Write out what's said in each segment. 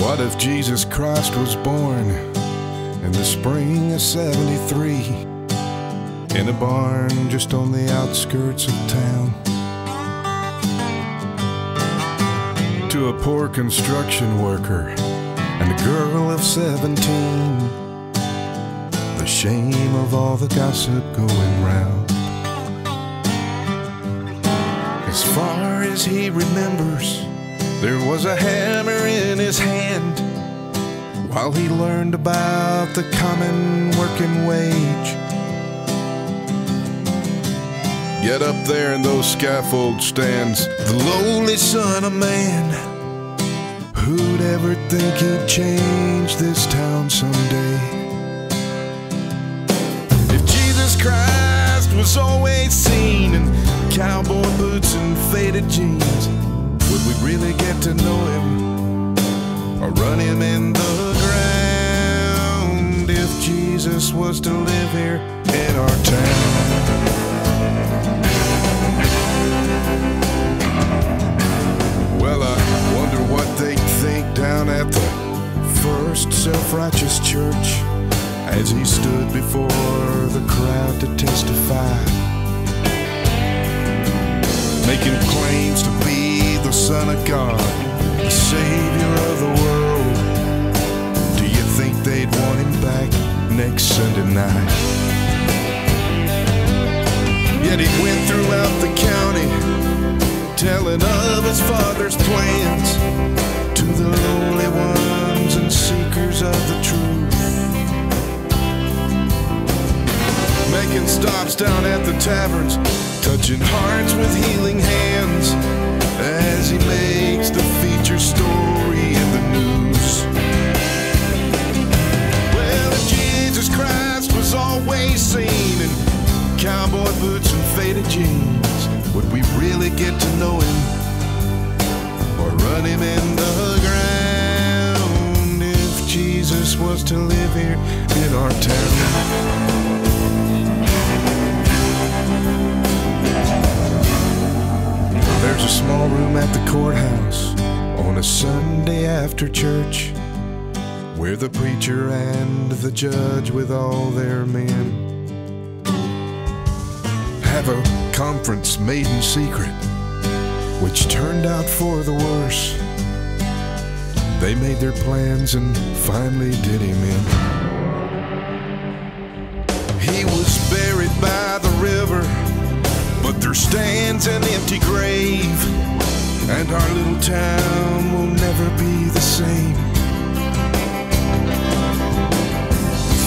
What if Jesus Christ was born in the spring of '73 in a barn just on the outskirts of town? To a poor construction worker and a girl of 17, the shame of all the gossip going round. As far as he remembers, there was a hammer in his hand while he learned about the common working wage. Yet up there in those scaffold stands the lowly son of man. Who'd ever think he'd change this town someday? If Jesus Christ was always seen in cowboy boots and faded jeans, would we really get to know him or run him in the ground if Jesus was to live here in our town? Well, I wonder what they'd think down at the First Self-Righteous Church as he stood before the crowd to testify, making claims to be the Son of God, the Savior of the world. Do you think they'd want him back next Sunday night? Yet he went throughout the county telling of his Father's plans to the lowly ones and seekers of the truth, making stops down at the taverns, touching hearts with healing hands as he makes the feature story in the news. Well, if Jesus Christ was always seen in cowboy boots and faded jeans, would we really get to know him or run him in the ground if Jesus was to live here in our town? There's a small room at the courthouse on a Sunday after church where the preacher and the judge with all their men have a conference made in secret, which turned out for the worse. They made their plans and finally did him in. He was buried by the river, but there stands an empty grave, and our little town will never be the same.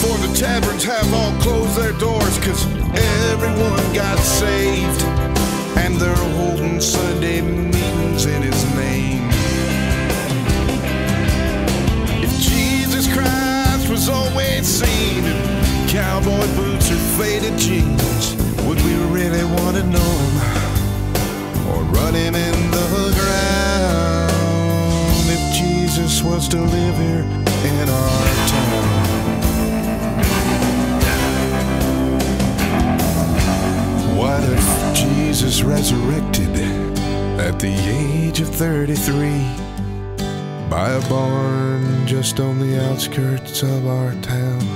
For the taverns have all closed their doors, 'cause everyone got saved, and they're holding Sunday meetings in his name. If Jesus Christ was always seen in cowboy boots or faded jeans, would we really want to know him or run him in the ground if Jesus was to live here in our town? What if Jesus resurrected at the age of 33 by a barn just on the outskirts of our town?